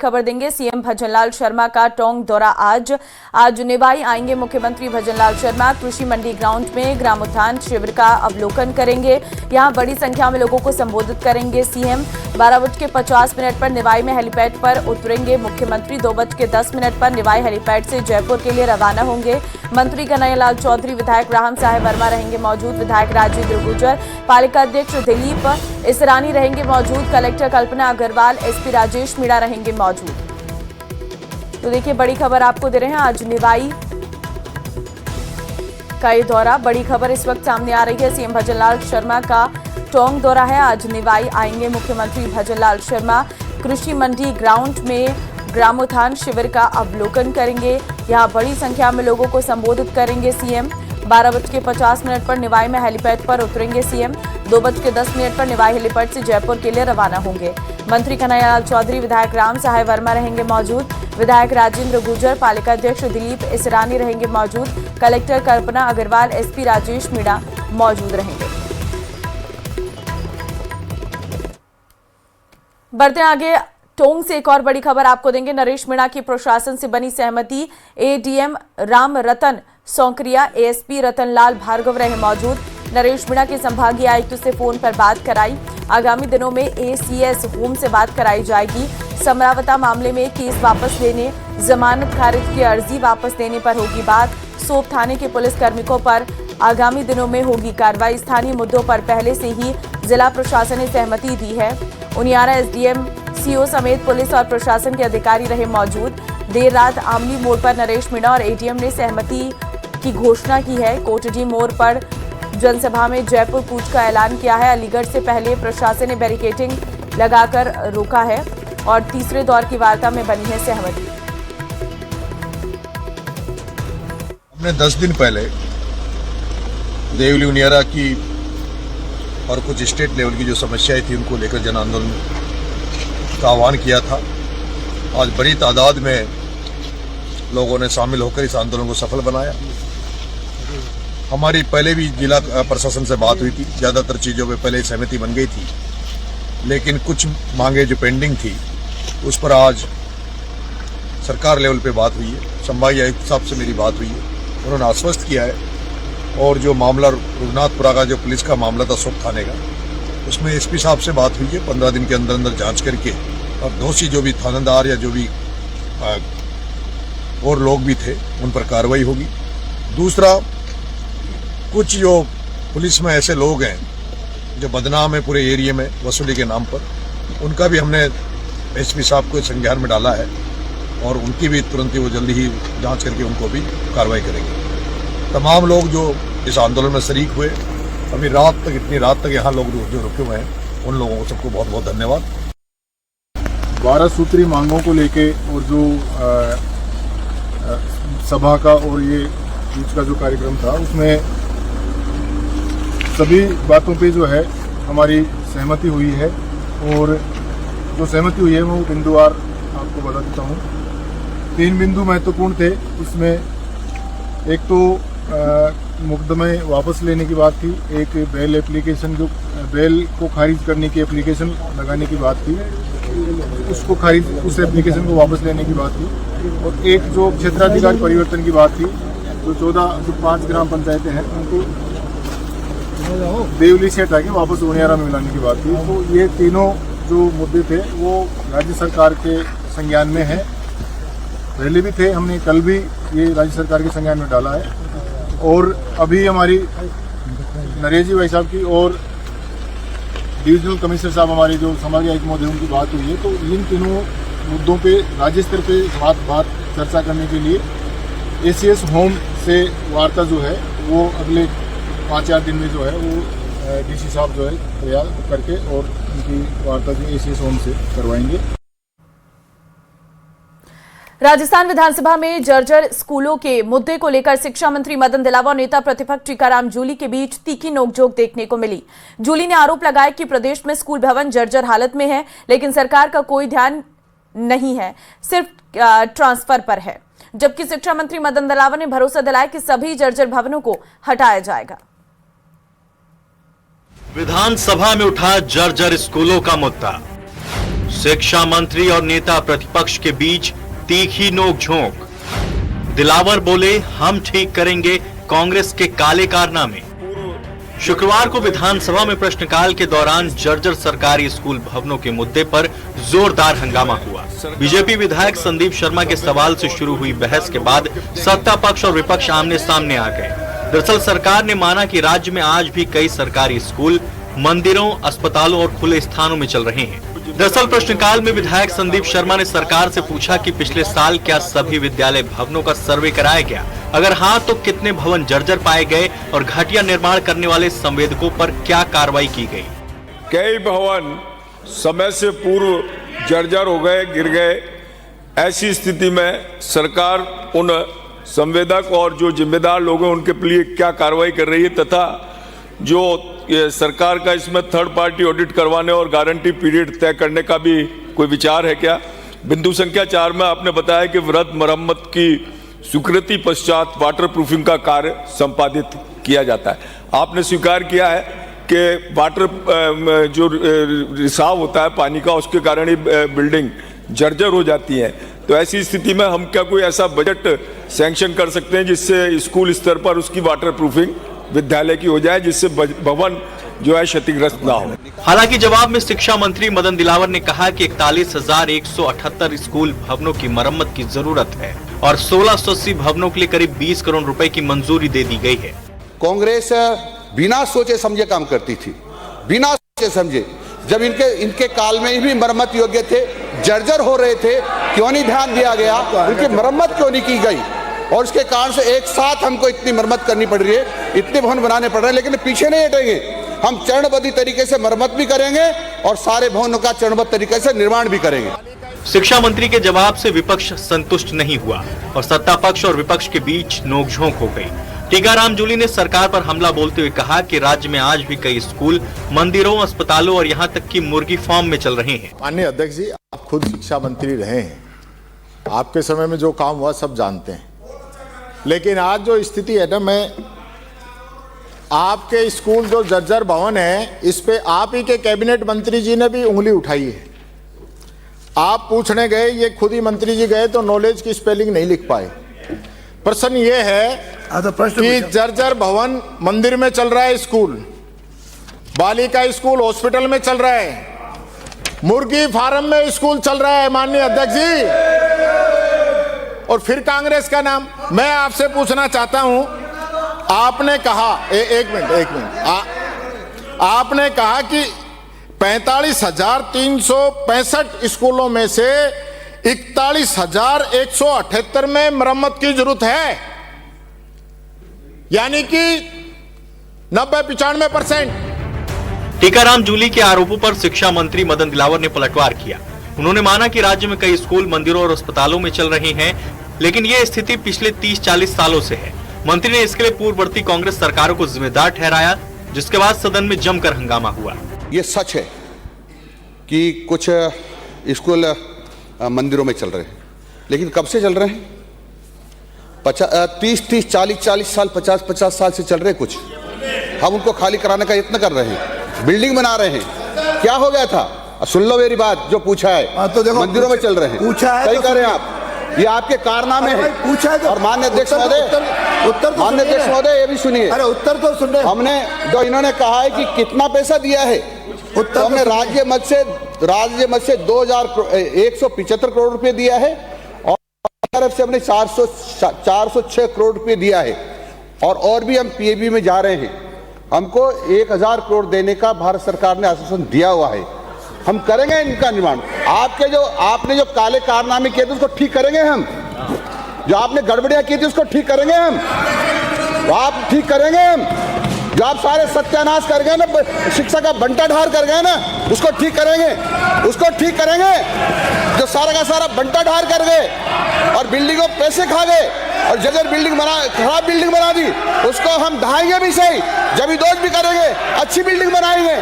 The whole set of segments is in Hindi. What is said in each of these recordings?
खबर देंगे। सीएम भजनलाल शर्मा का टोंक दौरा आज निवाई आएंगे मुख्यमंत्री भजनलाल शर्मा। कृषि मंडी ग्राउंड में ग्रामोत्थान शिविर का अवलोकन करेंगे। यहां बड़ी संख्या में लोगों को संबोधित करेंगे सीएम। 12:50 पर निवाई में हेलीपैड पर उतरेंगे मुख्यमंत्री। 2:10 पर निवाई हेलीपैड से जयपुर के लिए रवाना होंगे। मंत्री कन्हैयालाल चौधरी, विधायक राम साहेब वर्मा रहेंगे मौजूद। विधायक राजेंद्र गुर्जर, पालिका अध्यक्ष दिलीप इसरानी रहेंगे मौजूद। कलेक्टर कल्पना अग्रवाल, एसपी राजेश मीणा रहेंगे मौजूद। तो देखिए, बड़ी खबर आपको दे रहे हैं। आज निवाई का ये दौरा, बड़ी खबर इस वक्त सामने आ रही है। सीएम भजनलाल शर्मा का टोंक दौरा है। आज निवाई आएंगे मुख्यमंत्री भजनलाल शर्मा। कृषि मंडी ग्राउंड में ग्रामोत्थान शिविर का अवलोकन करेंगे। यहां बड़ी संख्या में लोगों को संबोधित करेंगे सीएम। 12:50 पर निवाई में हेलीपैड पर उतरेंगे सीएम। 2:10 पर निवाई हेलीपैड से जयपुर के लिए रवाना होंगे। मंत्री कन्हैयालाल चौधरी, विधायक राम साहेब वर्मा रहेंगे मौजूद। विधायक राजेंद्र गुर्जर, पालिका अध्यक्ष दिलीप इसरानी रहेंगे मौजूद। कलेक्टर कल्पना अग्रवाल, एसपी राजेश मीणा मौजूद रहेंगे। बढ़ते आगे, टोंक से एक और बड़ी खबर आपको देंगे। नरेश मीणा की प्रशासन से बनी सहमति। एडीएम राम रतन सौंकरिया, एएसपी रतनलाल भार्गव रहे मौजूद। नरेश मीणा के संभागीय आयुक्त से फोन पर बात कराई। आगामी दिनों में एसीएस होम से बात कराई जाएगी। समरावता मामले में केस वापस लेने, जमानत खारिज की अर्जी वापस लेने पर होगी बात। सोप थाने के पुलिस कार्मिकों पर आगामी दिनों में होगी कार्रवाई। स्थानीय मुद्दों पर पहले से ही जिला प्रशासन ने सहमति दी है। उनियारा एसडीएम, सीओ समेत पुलिस और प्रशासन के अधिकारी रहे मौजूद। देर रात आमली मोड़ पर नरेश मीणा और एडीएम ने सहमति की घोषणा की है। कोटडी मोड़ पर जनसभा में जयपुर कूच का ऐलान किया है। अलीगढ़ से पहले प्रशासन ने बैरिकेडिंग लगाकर रोका है और तीसरे दौर की वार्ता में बनी है सहमति। हमने 10 दिन पहले देवली उनियारा की और कुछ स्टेट लेवल की जो समस्याएं थी उनको लेकर जन आंदोलन का आह्वान किया था। आज बड़ी तादाद में लोगों ने शामिल होकर इस आंदोलन को सफल बनाया। हमारी पहले भी जिला प्रशासन से बात हुई थी। ज़्यादातर चीज़ों पे पहले सहमति बन गई थी, लेकिन कुछ मांगे जो पेंडिंग थी उस पर आज सरकार लेवल पे बात हुई है। संभागीय आयुक्त साहब से मेरी बात हुई है, उन्होंने आश्वस्त किया है। और जो मामला रघुनाथपुरा का जो पुलिस का मामला था सोप थाने का, उसमें एसपी साहब से बात हुई है। 15 दिन के अंदर अंदर जांच करके और दोषी जो भी थानेदार या जो भी और लोग भी थे उन पर कार्रवाई होगी। दूसरा, कुछ जो पुलिस में ऐसे लोग हैं जो बदनाम है पूरे एरिया में वसूली के नाम पर, उनका भी हमने एसपी साहब को संज्ञान में डाला है और उनकी भी तुरंत ही वो जल्दी ही जांच करके उनको भी कार्रवाई करेंगे। तमाम लोग जो इस आंदोलन में शरीक हुए, अभी रात तक, इतनी रात तक यहाँ लोग जो रुके हुए हैं, उन लोगों को सबको बहुत बहुत धन्यवाद। 12 सूत्री मांगों को लेके और जो सभा का और ये कूच का जो कार्यक्रम था, उसमें सभी बातों पे जो है हमारी सहमति हुई है। और जो सहमति हुई है वो बिंदुवार आपको बता देता हूँ। 3 बिंदु महत्वपूर्ण थे। इसमें एक तो मुकदमे वापस लेने की बात थी, एक बेल एप्लीकेशन, जो बेल को खारिज करने की एप्लीकेशन लगाने की बात थी, उसको खारिज, उस एप्लीकेशन को वापस लेने की बात थी। और एक जो क्षेत्राधिकार परिवर्तन की बात थी, जो 5 ग्राम पंचायतें हैं उनको देवली से हटा के वापस उनियारा में मिलाने की बात थी। तो ये तीनों जो मुद्दे थे वो राज्य सरकार के संज्ञान में है। पहले भी थे, हमने कल भी ये राज्य सरकार के संज्ञान में डाला है। और अभी हमारी नरेश जी भाई साहब की और डिविजनल कमिश्नर साहब हमारे जो संभागीय आयुक्त महोदय उनकी बात हुई है। तो इन तीनों मुद्दों पे राज्य स्तर पे बात चर्चा करने के लिए एसीएस होम से वार्ता जो है वो अगले 5-4 दिन में जो है वो डीसी साहब जो है तैयार करके और उनकी वार्ता जो एसीएस होम से करवाएंगे। राजस्थान विधानसभा में जर्जर स्कूलों के मुद्दे को लेकर शिक्षा मंत्री मदन दिलावर और नेता प्रतिपक्ष टीकाराम जूली के बीच तीखी नोकझोंक देखने को मिली। जूली ने आरोप लगाया कि प्रदेश में स्कूल भवन जर्जर हालत में है, लेकिन सरकार का कोई ध्यान नहीं है, सिर्फ ट्रांसफर पर है। जबकि शिक्षा मंत्री मदन दिलावर ने भरोसा दिलाया कि सभी जर्जर भवनों को हटाया जाएगा। विधानसभा में उठा जर्जर स्कूलों का मुद्दा। शिक्षा मंत्री और नेता प्रतिपक्ष के बीच तीखी नोकझोंक। दिलावर बोले, हम ठीक करेंगे कांग्रेस के काले कारनामे। शुक्रवार को विधानसभा में प्रश्नकाल के दौरान जर्जर सरकारी स्कूल भवनों के मुद्दे पर जोरदार हंगामा हुआ। बीजेपी विधायक संदीप शर्मा के सवाल से शुरू हुई बहस के बाद सत्ता पक्ष और विपक्ष आमने सामने आ गए। दरअसल सरकार ने माना कि राज्य में आज भी कई सरकारी स्कूल मंदिरों, अस्पतालों और खुले स्थानों में चल रहे हैं। दरअसल प्रश्नकाल में विधायक संदीप शर्मा ने सरकार से पूछा कि पिछले साल क्या सभी विद्यालय भवनों का सर्वे कराया गया, अगर हाँ तो कितने भवन जर्जर पाए गए और घटिया निर्माण करने वाले संवेदकों पर क्या कार्रवाई की गई। कई भवन समय से पूर्व जर्जर हो गए, गिर गए। ऐसी स्थिति में सरकार उन संवेदक और जो जिम्मेदार लोग हैं उनके लिए क्या कार्रवाई कर रही है, तथा जो सरकार का इसमें थर्ड पार्टी ऑडिट करवाने और गारंटी पीरियड तय करने का भी कोई विचार है क्या। बिंदु संख्या 4 में आपने बताया कि वृहद मरम्मत की स्वीकृति पश्चात वाटर प्रूफिंग का कार्य संपादित किया जाता है। आपने स्वीकार किया है कि वाटर जो रिसाव होता है पानी का, उसके कारण ही बिल्डिंग जर्जर हो जाती है। तो ऐसी स्थिति में हम क्या कोई ऐसा बजट सैंक्शन कर सकते हैं जिससे स्कूल स्तर पर उसकी वाटर प्रूफिंग विद्यालय की हो जाए, जिससे भवन जो है क्षतिग्रस्त ना हो। हालांकि जवाब में शिक्षा मंत्री मदन दिलावर ने कहा कि 41,178 स्कूल भवनों की मरम्मत की जरूरत है और 1680 भवनों के लिए करीब 20 करोड़ रुपए की मंजूरी दे दी गई है। कांग्रेस बिना सोचे समझे काम करती थी, बिना सोचे समझे। जब इनके काल में भी मरम्मत योग्य थे, जर्जर हो रहे थे, क्यों नहीं ध्यान दिया गया, उनकी मरम्मत क्यों नहीं की गई। और उसके कारण से एक साथ हमको इतनी मरम्मत करनी पड़ रही है, इतने भवन बनाने पड़ रहे हैं, लेकिन पीछे नहीं हटेंगे। हम चरणबद्ध तरीके से मरम्मत भी करेंगे और सारे भवनों का चरणबद्ध तरीके से निर्माण भी करेंगे। शिक्षा मंत्री के जवाब से विपक्ष संतुष्ट नहीं हुआ और सत्ता पक्ष और विपक्ष के बीच नोकझोंक हो गई। टीकाराम जूली ने सरकार पर हमला बोलते हुए कहा कि राज्य में आज भी कई स्कूल मंदिरों, अस्पतालों और यहाँ तक कि मुर्गी फार्म में चल रहे हैं। माननीय अध्यक्ष जी, आप खुद शिक्षा मंत्री रहे हैं, आपके समय में जो काम हुआ सब जानते हैं। लेकिन आज जो स्थिति है ना, मैं आपके स्कूल जो जर्जर भवन है, इस पे आप ही के कैबिनेट मंत्री जी ने भी उंगली उठाई है। आप पूछने गए, ये खुद ही मंत्री जी गए तो नॉलेज की स्पेलिंग नहीं लिख पाए। प्रश्न ये है कि जर्जर भवन मंदिर में चल रहा है, स्कूल बालिका स्कूल हॉस्पिटल में चल रहा है, मुर्गी फार्म में स्कूल चल रहा है माननीय अध्यक्ष जी, और फिर कांग्रेस का नाम। मैं आपसे पूछना चाहता हूं, आपने कहा एक मिनट आपने कहा कि 45,365 स्कूलों में से 41,178 में मरम्मत की जरूरत है, यानी कि 90-95%। टीकाराम जूली के आरोपों पर शिक्षा मंत्री मदन दिलावर ने पलटवार किया। उन्होंने माना कि राज्य में कई स्कूल, मंदिरों और अस्पतालों में चल रहे हैं, लेकिन यह स्थिति पिछले 30-40 सालों से है। मंत्री ने इसके लिए पूर्ववर्ती कांग्रेस सरकारों को जिम्मेदार ठहराया, जिसके बाद सदन में जमकर हंगामा हुआ। ये सच है कि कुछ स्कूल मंदिरों में चल रहे हैं, लेकिन कब से चल रहे हैं? 30, 40 साल, 50 साल से चल रहे हैं। कुछ हम उनको खाली कराने का यत्न कर रहे हैं, बिल्डिंग बना रहे हैं। क्या हो गया था? सुन लो मेरी बात, जो पूछा है तो देखो, मंदिरों में चल रहे हैं, पूछा है सही कर रहे हैं आप, ये आपके कारनामे हैं। पूछा है तो, और माननीय अध्यक्ष महोदय, माननीय अध्यक्ष महोदय ये भी सुनिए। अरे उत्तर तो सुन रहे। हमने जो इन्होंने कहा है कि कितना पैसा दिया है, उत्तर तो हमने राज्य मद से 175 करोड़ रुपए दिया है और तरफ से हमने 406 करोड़ रुपए दिया है, और भी हम पीएबी में जा रहे हैं। हमको 1000 करोड़ देने का भारत सरकार ने आश्वासन दिया हुआ है। हम करेंगे इनका निर्माण। आपने जो काले कारनामे किए थे उसको ठीक करेंगे हम, जो आपने गड़बड़ियां की थी उसको ठीक करेंगे हम, आप ठीक करेंगे हम, जो आप सारे सत्यानाश कर गए ना, शिक्षा का बंटा ढार कर गए ना, उसको ठीक करेंगे, उसको ठीक करेंगे। जो सारा का सारा बंटा ढार कर गए और बिल्डिंगों पैसे खा गए और जगह बिल्डिंग खराब बिल्डिंग बना दी, उसको हम ढाएंगे भी सही, जमींदोज भी करेंगे, अच्छी बिल्डिंग बनाएंगे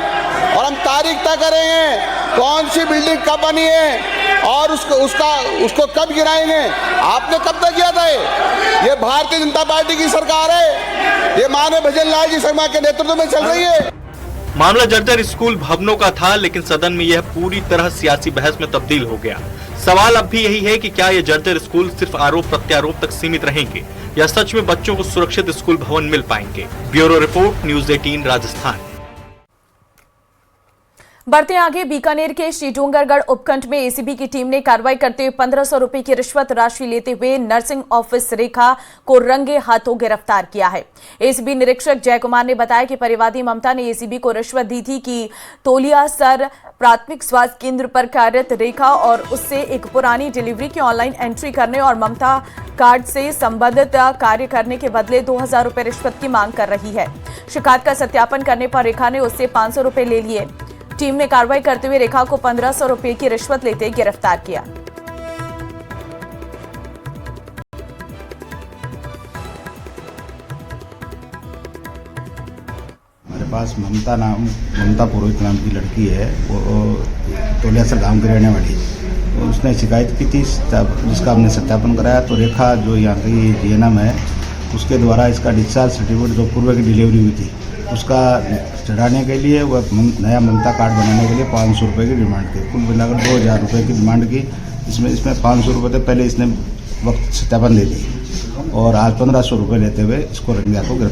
और हम तारीख तय करेंगे कौन सी बिल्डिंग कब बनी है और उसको कब गिराएंगे। आपने कब तक किया था? ये भारतीय जनता पार्टी की सरकार है, ये माननीय भजन लाल जी शर्मा के नेतृत्व में चल रही है। मामला जर्जर स्कूल भवनों का था, लेकिन सदन में यह पूरी तरह सियासी बहस में तब्दील हो गया। सवाल अब भी यही है कि क्या ये जर्जर स्कूल सिर्फ आरोप प्रत्यारोप तक सीमित रहेंगे या सच में बच्चों को सुरक्षित स्कूल भवन मिल पाएंगे। Bureau report, news 18 Rajasthan. बढ़ते आगे, बीकानेर के श्री डूंगरगढ़ उपखंड में एसीबी की टीम ने कार्रवाई करते हुए 1500 रुपए की रिश्वत राशि लेते हुए नर्सिंग ऑफिस रेखा को रंगे हाथों गिरफ्तार किया है। एसीबी निरीक्षक जयकुमार ने बताया कि परिवादी ममता ने एसीबी को रिश्वत दी थी कि तोलिया सर प्राथमिक स्वास्थ्य केंद्र पर कार्यरत रेखा और उससे एक पुरानी डिलीवरी की ऑनलाइन एंट्री करने और ममता कार्ड से संबंधित कार्य करने के बदले 2000 रुपए रिश्वत की मांग कर रही है। शिकायत का सत्यापन करने पर रेखा ने उससे 500 रुपए ले लिए। टीम ने कार्रवाई करते हुए रेखा को 1500 रुपए की रिश्वत लेते गिरफ्तार किया। हमारे पास ममता पुरोहित नाम की लड़की है, वो तोलियासर गांव की रहने वाली। तो उसने शिकायत की थी, जिसका हमने सत्यापन कराया। तो रेखा जो यहाँ की जीएनएम है, उसके द्वारा इसका डिस्चार्ज सर्टिफिकेट जो पूर्व की डिलीवरी हुई थी उसका चढ़ाने के लिए वह नया ममता कार्ड बनाने के लिए 500 रुपये की डिमांड की। कुल मिलाकर 2000 रुपये की डिमांड की। इसमें 500 रुपये तो पहले इसने वक्त सत्यापन दे दी और आज 1500 रुपये लेते हुए इसको रंगे हाथों गिरफ्तार।